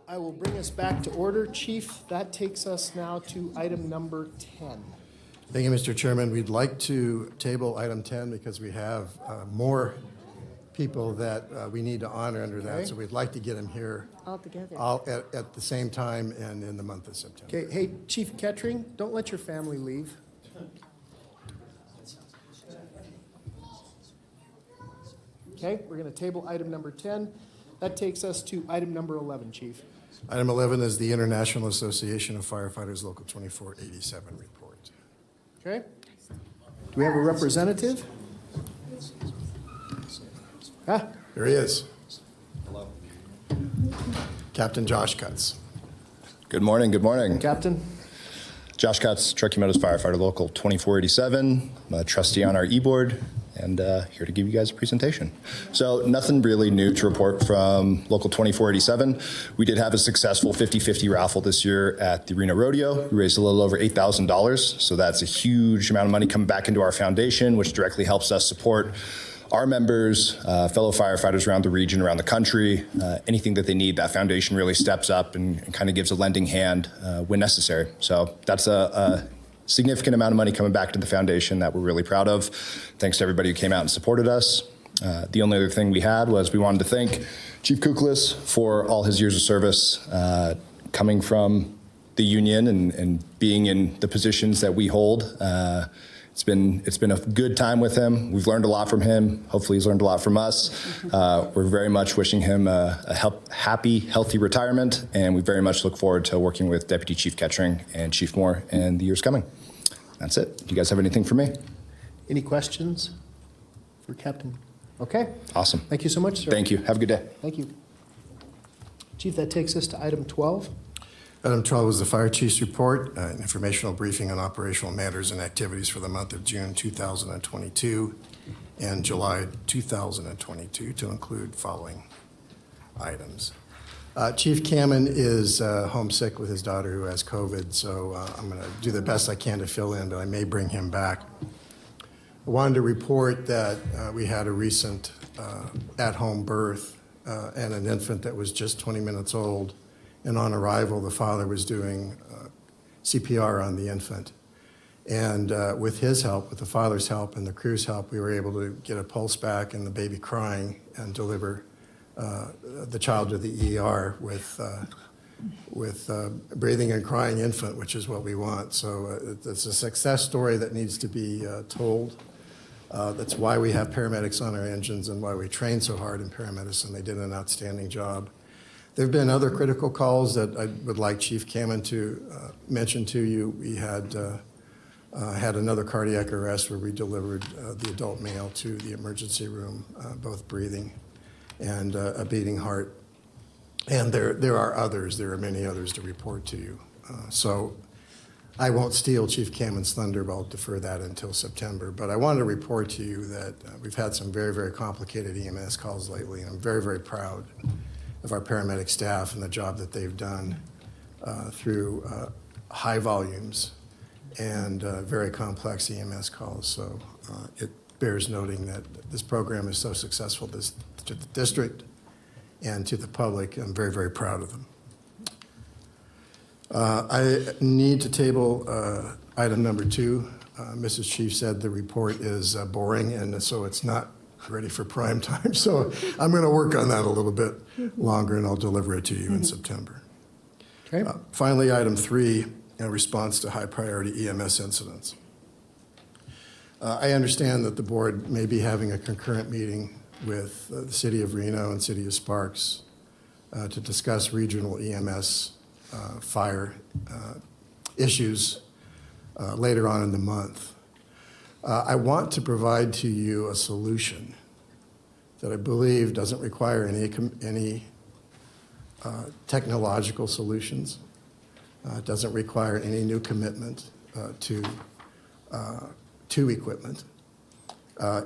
I will bring us back to order. Chief, that takes us now to item number 10. Thank you, Mr. Chairman. We'd like to table item 10 because we have more people that we need to honor under that. Okay. So we'd like to get them here All together. all at the same time and in the month of September. Okay, hey, Chief Kettering, don't let your family leave. Okay, we're going to table item number 10. That takes us to item number 11, Chief. Item 11 is the International Association of Firefighters Local 2487 report. Okay? Do we have a representative? Ah, There he is. Captain Josh Cutts. Good morning. Good morning. Captain? Josh Cutts, Truckee Meadows Firefighter Local 2487. I'm a trustee on our e-board and here to give you guys a presentation. So nothing really new to report from Local 2487. We did have a successful 50-50 raffle this year at the Reno Rodeo. We raised a little over $8,000. So that's a huge amount of money coming back into our foundation, which directly helps us support our members, fellow firefighters around the region, around the country. Anything that they need, that foundation really steps up and kind of gives a lending hand when necessary. So that's a significant amount of money coming back to the foundation that we're really proud of. Thanks to everybody who came out and supported us. The only other thing we had was we wanted to thank Chief Kuklis for all his years of service coming from the union and being in the positions that we hold. It's been a good time with him. We've learned a lot from him. Hopefully he's learned a lot from us. We're very much wishing him a happy, healthy retirement, and we very much look forward to working with Deputy Chief Kettering and Chief Moore in the years coming. That's it. Do you guys have anything for me? Any questions for Captain? Okay. Awesome. Thank you so much, sir. Thank you. Have a good day. Thank you. Chief, that takes us to item 12. Item 12 is the Fire Chief's report, an informational briefing on operational matters and activities for the month of June 2022 and July 2022 to include following items. Chief Cammon is homesick with his daughter who has COVID, so I'm going to do the best I can to fill in, but I may bring him back. I wanted to report that we had a recent at-home birth and an infant that was just 20 minutes old. And on arrival, the father was doing CPR on the infant. And with his help, with the father's help and the crew's help, we were able to get a pulse back and the baby crying and deliver the child to the ER with breathing and crying infant, which is what we want. So it's a success story that needs to be told. That's why we have paramedics on our engines and why we train so hard in paramedicine. They did an outstanding job. There have been other critical calls that I would like Chief Cammon to mention to you. We had another cardiac arrest where we delivered the adult male to the emergency room, both breathing and a beating heart. And there are others. There are many others to report to you. So I won't steal Chief Cammon's thunder, but I'll defer that until September. But I wanted to report to you that we've had some very, very complicated EMS calls lately, and I'm very, very proud of our paramedic staff and the job that they've done through high volumes and very complex EMS calls. So it bears noting that this program is so successful to the district and to the public. I'm very, very proud of them. I need to table item number 2. Mrs. Chief said the report is boring, and so it's not ready for prime time. So I'm going to work on that a little bit longer, and I'll deliver it to you in September. Okay. Finally, item 3, in response to high priority EMS incidents. I understand that the board may be having a concurrent meeting with the City of Reno and City of Sparks to discuss regional EMS fire issues later on in the month. I want to provide to you a solution that I believe doesn't require any technological solutions. It doesn't require any new commitment to equipment.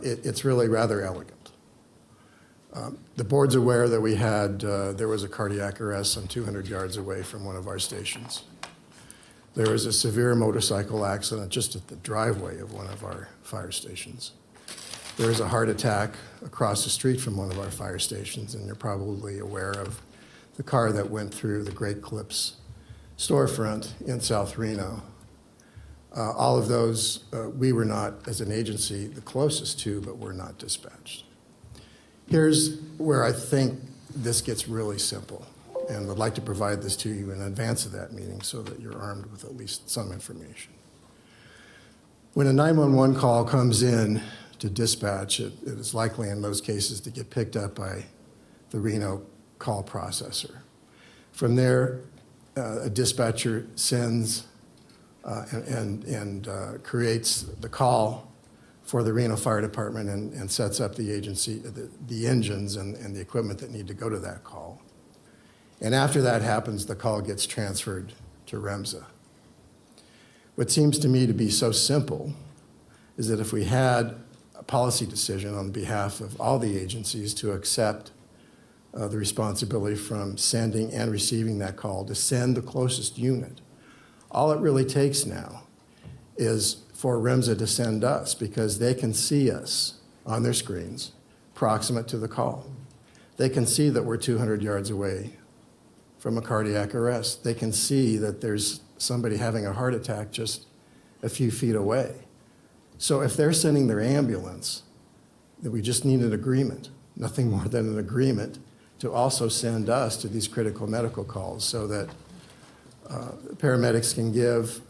It's really rather elegant. The board's aware that there was a cardiac arrest some 200 yards away from one of our stations. There was a severe motorcycle accident just at the driveway of one of our fire stations. There was a heart attack across the street from one of our fire stations, and you're probably aware of the car that went through the Great Clips storefront in South Reno. All of those we were not, as an agency, the closest to, but were not dispatched. Here's where I think this gets really simple, and I'd like to provide this to you in advance of that meeting so that you're armed with at least some information. When a 911 call comes in to dispatch, it is likely in most cases to get picked up by the Reno call processor. From there, a dispatcher sends and creates the call for the Reno Fire Department and sets up the agency, the engines and the equipment that need to go to that call. And after that happens, the call gets transferred to REMSA. What seems to me to be so simple is that if we had a policy decision on behalf of all the agencies to accept the responsibility from sending and receiving that call to send the closest unit, all it really takes now is for REMSA to send us, because they can see us on their screens proximate to the call. They can see that we're 200 yards away from a cardiac arrest. They can see that there's somebody having a heart attack just a few feet away. So if they're sending their ambulance, then we just need an agreement, nothing more than an agreement, to also send us to these critical medical calls so that paramedics can give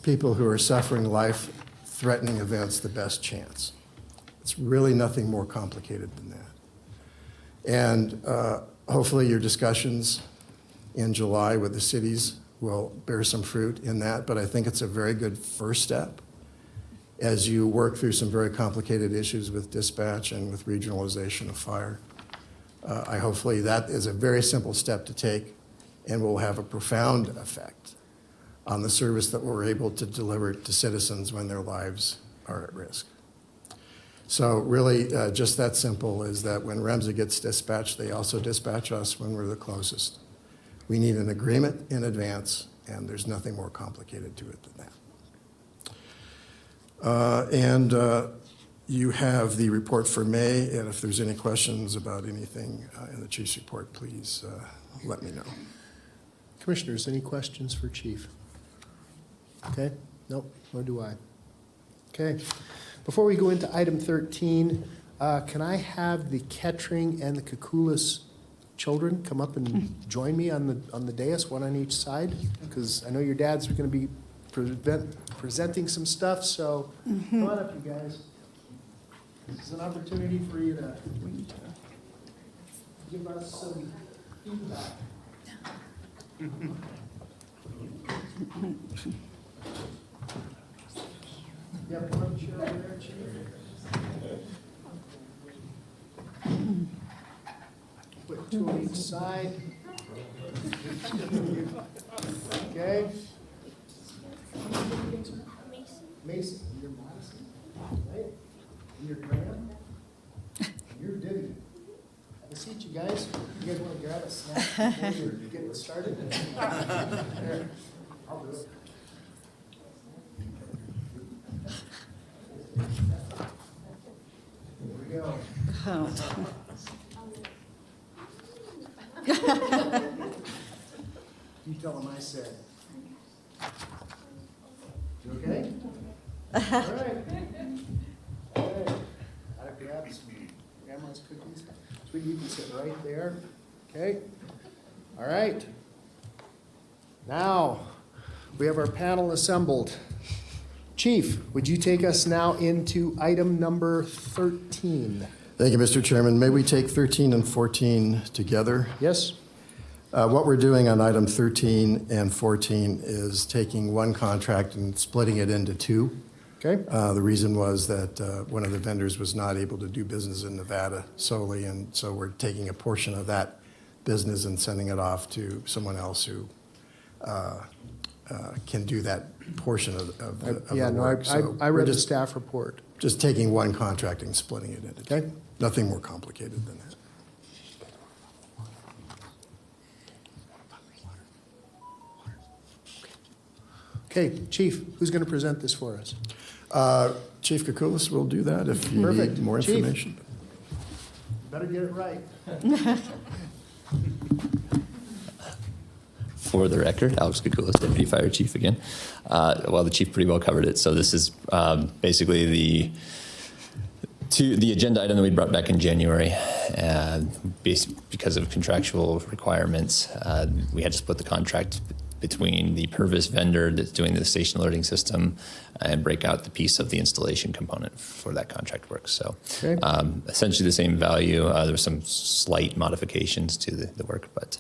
people who are suffering life-threatening events the best chance. It's really nothing more complicated than that. And hopefully your discussions in July with the cities will bear some fruit in that, but I think it's a very good first step as you work through some very complicated issues with dispatch and with regionalization of fire. Hopefully that is a very simple step to take and will have a profound effect on the service that we're able to deliver to citizens when their lives are at risk. So really, just that simple is that when REMSA gets dispatched, they also dispatch us when we're the closest. We need an agreement in advance, and there's nothing more complicated to it than that. You have the report for May, and if there's any questions about anything in the Chief's report, please let me know. Commissioners, any questions for Chief? Okay, nope, nor do I. Okay, before we go into item 13, can I have the Kettering and the Kukulis children come up and join me on the dais, one on each side? Because I know your dad's going to be presenting some stuff, so come on up, you guys. This is an opportunity for you to give us some feedback. You have one chair over there, Chief? Put two on each side. Okay. Mason, you're Madison, right? And you're Graham. And you're Vivian. Have a seat, you guys. You guys want to grab a snack before you're getting started? Here, I'll do it. Here we go. You tell them I said. You okay? All right. Okay. I'll grab some grandma's cookies. Sweetie, you can sit right there. Okay. All right. Now, we have our panel assembled. Chief, would you take us now into item number 13? Thank you, Mr. Chairman. May we take 13 and 14 together? Yes. What we're doing on item 13 and 14 is taking one contract and splitting it into two. Okay. The reason was that one of the vendors was not able to do business in Nevada solely, and so we're taking a portion of that business and sending it off to someone else who can do that portion of the work. So I we're read the just staff report. Just taking one contract and splitting it into two. Okay. Nothing more complicated than that. Okay, Chief, who's going to present this for us? Chief Kukulis will do that if you Perfect. need more Chief. information. Better get it right. For the record, Alex Kukulis, Deputy Fire Chief again. Well, the Chief pretty well covered it. So this is basically the agenda item that we brought back in January. Because of contractual requirements, we had to split the contract between the Purvis vendor that's doing the station alerting system and break out the piece of the installation component for that contract work. So Okay. essentially the same value. There were some slight modifications to the work, but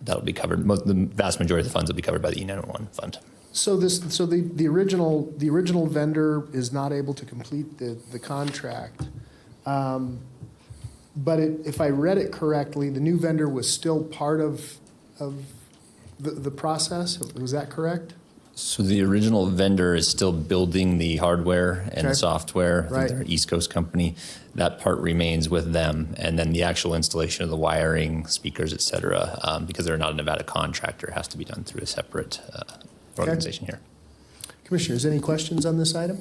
that'll be covered. The vast majority of the funds will be covered by the E911 fund. So the original vendor is not able to complete the contract. But if I read it correctly, the new vendor was still part of the process. Was that correct? So the original vendor is still building the hardware and Okay. the software. I think Right. they're an East Coast company. That part remains with them. And then the actual installation of the wiring, speakers, et cetera, because they're not a Nevada contractor, has to be done through a separate organization here. Commissioners, any questions on this item?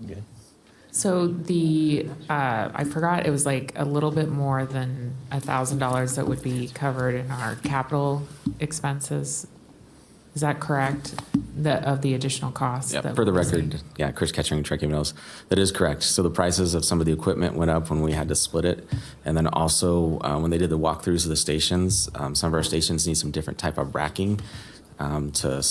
Good. So I forgot, it was like a little bit more than $1,000 that would be covered in our capital expenses. Is that correct? Of the additional costs? Yeah, that for the we're record, seeing? yeah, Chris Ketchering, Truckee, Meadows. That is correct. So the prices of some of the equipment went up when we had to split it. And then also when they did the walkthroughs of the stations, some of our stations need some different type of racking to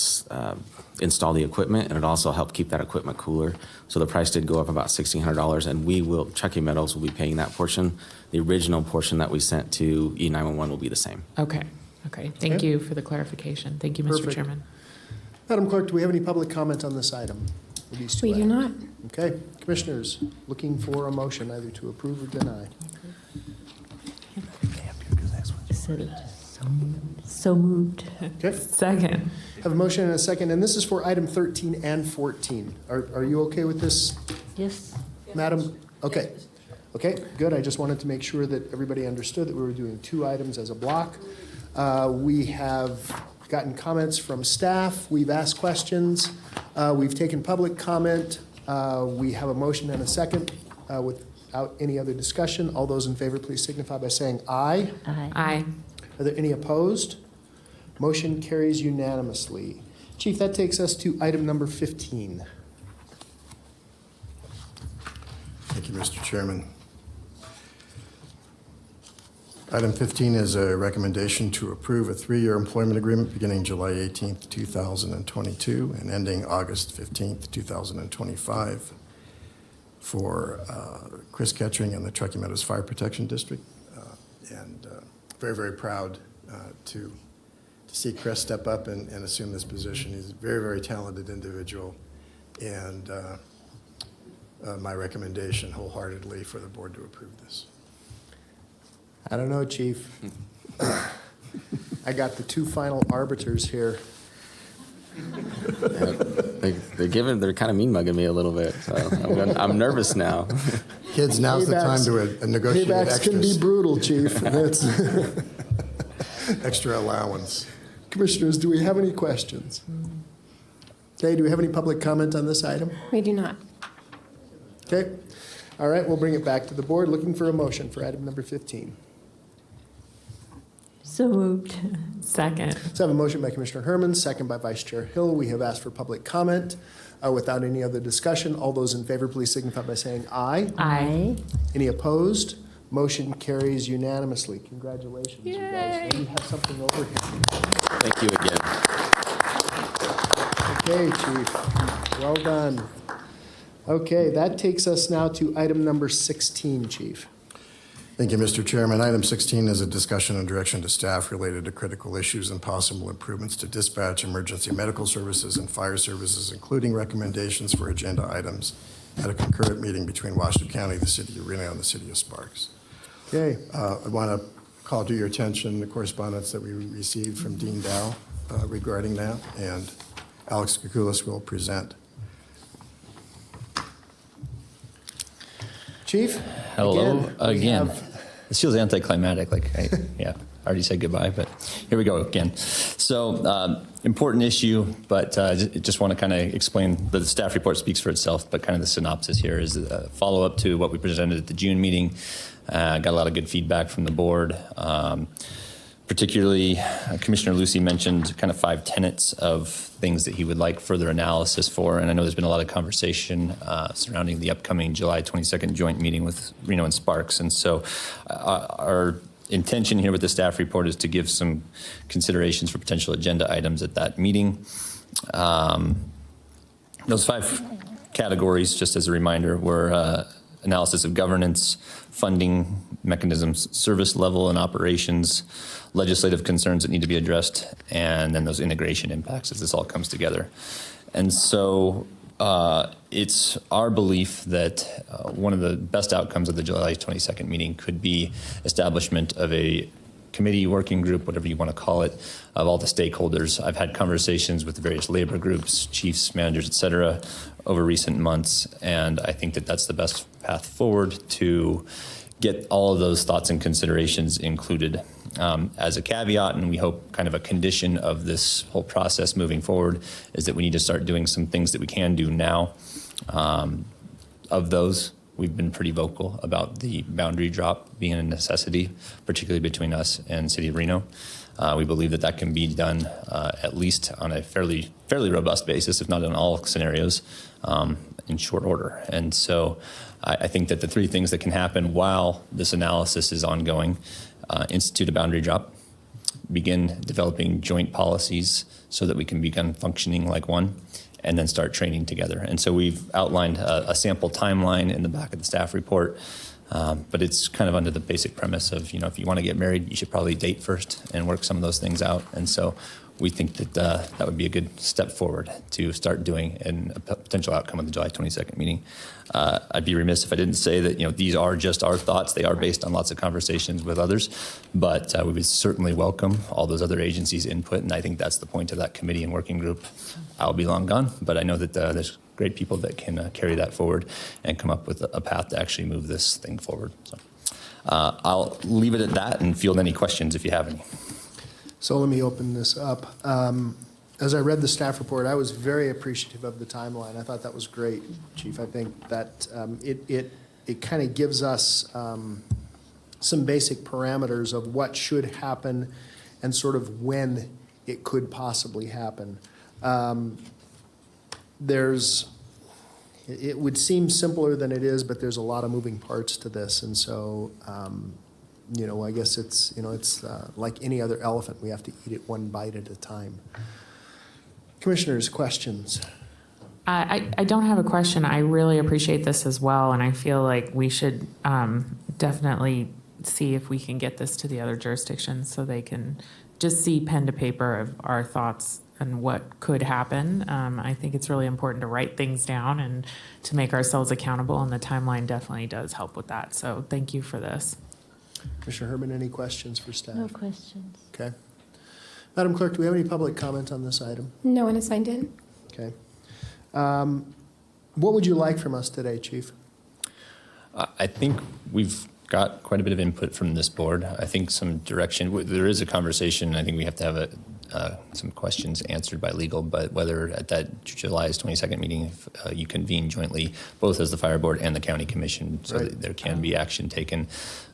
install the equipment, and it also helped keep that equipment cooler. So the price did go up about $1,600, and Truckee Meadows will be paying that portion. The original portion that we sent to E911 will be the same. Okay. Thank Okay. you for the clarification. Thank you, Mr. Perfect. Chairman. Madam Clerk, do we have any public comment on this item? With these two We do items? not. Okay, Commissioners, looking for a motion either to approve or deny. So moved. Okay, Second. have a motion and a second, and this is for item 13 and 14. Are you okay with this, Yes. Madam? Okay. Okay, good. I just wanted to make sure that everybody understood that we were doing two items as a block. We have gotten comments from staff. We've asked questions. We've taken public comment. We have a motion and a second without any other discussion. All those in favor, please signify by saying aye. Aye. Are there any opposed? Motion carries unanimously. Chief, that takes us to item number 15. Thank you, Mr. Chairman. Item 15 is a recommendation to approve a 3-year employment agreement beginning July 18th, 2022 and ending August 15th, 2025 for Chris Ketchering and the Truckee Meadows Fire Protection District. Very, very proud to see Chris step up and assume this position. He's a very, very talented individual, and my recommendation wholeheartedly for the board to approve this. I don't know, Chief. I got the two final arbiters here. They're kind of mean mugging me a little bit, so I'm nervous now. Kids, now's the time to negotiate Paybacks can be extras, brutal, Chief. That's extra allowance. Commissioners, do we have any questions? Okay, do we have any public comment on this item? We do not. Okay. All right, we'll bring it back to the board. Looking for a motion for item number 15. So moved. Second. So I have a motion by Commissioner Herman, second by Vice Chair Hill. We have asked for public comment. Without any other discussion, all those in favor, please signify by saying aye. Aye. Any opposed? Motion carries unanimously. Congratulations, you guys. Yay. Maybe have something over here. Thank you again. Okay, Chief. Well done. Okay, that takes us now to item number 16, Chief. Thank you, Mr. Chairman. Item 16 is a discussion and direction to staff related to critical issues and possible improvements to dispatch, emergency medical services, and fire services, including recommendations for agenda items at a concurrent meeting between Washoe County, the City of Reno, and the City of Sparks. Okay, I want to call to your attention the correspondence that we received from Dean Dow regarding that, and Alex Kukulis will present. Chief? Hello we again. have- This feels anticlimactic, I already said goodbye, but here we go again. So important issue, but just want to kind of explain, the staff report speaks for itself, but kind of the synopsis here is a follow-up to what we presented at the June meeting. Got a lot of good feedback from the board. Particularly, Commissioner Lucy mentioned kind of 5 tenets of things that he would like further analysis for, and I know there's been a lot of conversation surrounding the upcoming July 22nd joint meeting with Reno and Sparks, and so our intention here with the staff report is to give some considerations for potential agenda items at that meeting. Those 5 categories, just as a reminder, were analysis of governance, funding mechanisms, service level and operations, legislative concerns that need to be addressed, and then those integration impacts as this all comes together. And so it's our belief that one of the best outcomes of the July 22nd meeting could be establishment of a committee, working group, whatever you want to call it, of all the stakeholders. I've had conversations with the various labor groups, chiefs, managers, et cetera, over recent months, and I think that that's the best path forward to get all of those thoughts and considerations included. As a caveat, and we hope kind of a condition of this whole process moving forward, is that we need to start doing some things that we can do now. Of those, we've been pretty vocal about the boundary drop being a necessity, particularly between us and City of Reno. We believe that that can be done at least on a fairly robust basis, if not in all scenarios, in short order. And so I think that the 3 things that can happen while this analysis is ongoing: institute a boundary drop, begin developing joint policies so that we can begin functioning like one, and then start training together. And so we've outlined a sample timeline in the back of the staff report, but it's kind of under the basic premise of, if you want to get married, you should probably date first and work some of those things out. And so we think that that would be a good step forward to start doing in a potential outcome of the July 22nd meeting. I'd be remiss if I didn't say that these are just our thoughts. They are based on lots of conversations with others, but we would certainly welcome all those other agencies' input, and I think that's the point of that committee and working group. I'll be long gone, but I know that there's great people that can carry that forward and come up with a path to actually move this thing forward. So I'll leave it at that and field any questions if you have any. So let me open this up. As I read the staff report, I was very appreciative of the timeline. I thought that was great, Chief. I think that it kind of gives us some basic parameters of what should happen and sort of when it could possibly happen. It would seem simpler than it is, but there's a lot of moving parts to this, and so I guess it's like any other elephant. We have to eat it one bite at a time. Commissioners, questions? I don't have a question. I really appreciate this as well, and I feel like we should definitely see if we can get this to the other jurisdictions so they can just see pen to paper of our thoughts and what could happen. I think it's really important to write things down and to make ourselves accountable, and the timeline definitely does help with that. So thank you for this. Commissioner Herman, any questions for staff? No questions. Okay. Madam Clerk, do we have any public comment on this item? No one has signed in. Okay. What would you like from us today, Chief? I think we've got quite a bit of input from this board. I think some direction. There is a conversation. I think we have to have some questions answered by legal, but whether at that July's 22nd meeting, you convene jointly, both as the Fire Board and the County Commission, so that there can be action taken.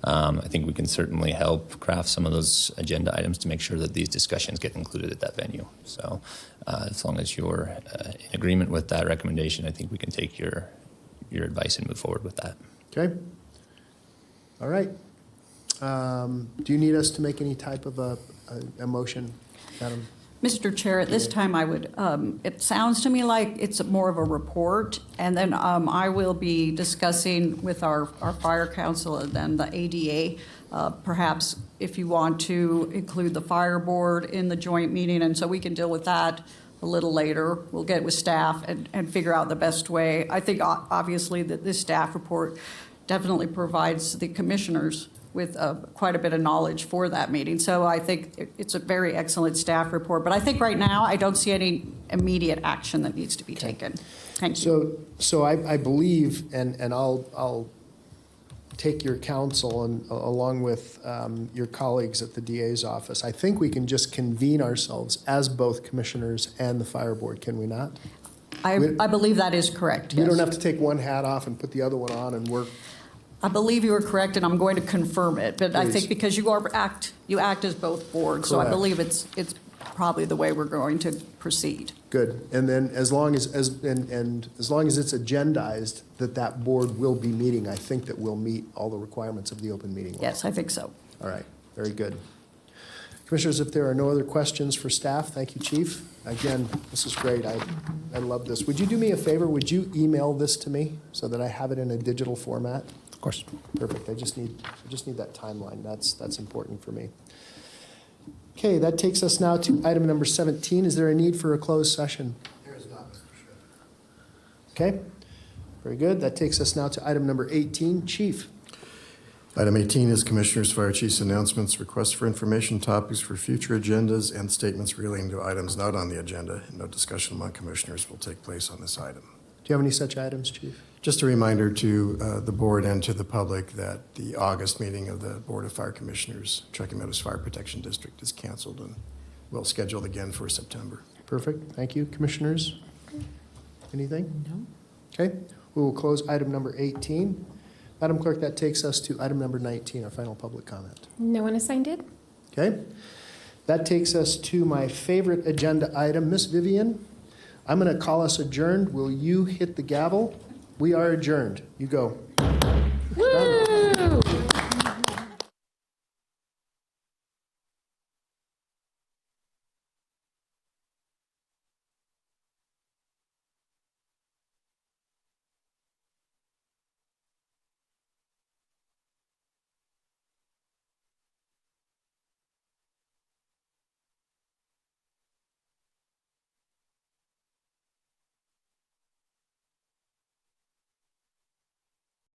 I think we can certainly help craft some of those agenda items to make sure that these discussions get included at that venue. So as long as you're in agreement with that recommendation, I think we can take your advice and move forward with that. Okay. All right. Do you need us to make any type of a motion, Madam? Mr. Chair, at this time, I would, it sounds to me like it's more of a report, and then I will be discussing with our fire council and then the ADA, perhaps if you want to include the fire board in the joint meeting, and so we can deal with that a little later. We'll get with staff and figure out the best way. I think obviously that this staff report definitely provides the commissioners with quite a bit of knowledge for that meeting. So I think it's a very excellent staff report. But I think right now I don't see any immediate action that needs to be taken. Thank you. So I believe, and I'll take your counsel and along with your colleagues at the DA's office. I think we can just convene ourselves as both commissioners and the fire board, can we not? I believe that is correct. We Yes. don't have to take one hat off and put the other one on and work. I believe you are correct, and I'm going to confirm it. But I Please. think because you act as both boards, so I Correct. believe it's probably the way we're going to proceed. Good. And then as long as it's agendized that board will be meeting, I think that we'll meet all the requirements of the open meeting law. Yes, I think so. All right. Very good. Commissioners, if there are no other questions for staff, thank you, Chief. Again, this is great. I love this. Would you do me a favor? Would you email this to me so that I have it in a digital format? Of course. Perfect. I just need that timeline. That's important for me. Okay, that takes us now to item number 17. Is there a need for a closed session? There is not, Mr. Chair. Okay, very good. That takes us now to item number 18. Chief. Item 18 is Commissioners, Fire Chiefs announcements, requests for information, topics for future agendas, and statements relating to items not on the agenda. No discussion among Commissioners will take place on this item. Do you have any such items, Chief? Just a reminder to the board and to the public that the August meeting of the Board of Fire Commissioners, Truckee Meadows Fire Protection District, is canceled and will schedule again for September. Perfect. Thank you. Commissioners? Anything? No. Okay, we will close item number 18. Madam Clerk, that takes us to item number 19, our final public comment. No one assigned it? Okay, that takes us to my favorite agenda item. Miss Vivian, I'm going to call us adjourned. Will you hit the gavel? We are adjourned. You go. Woo!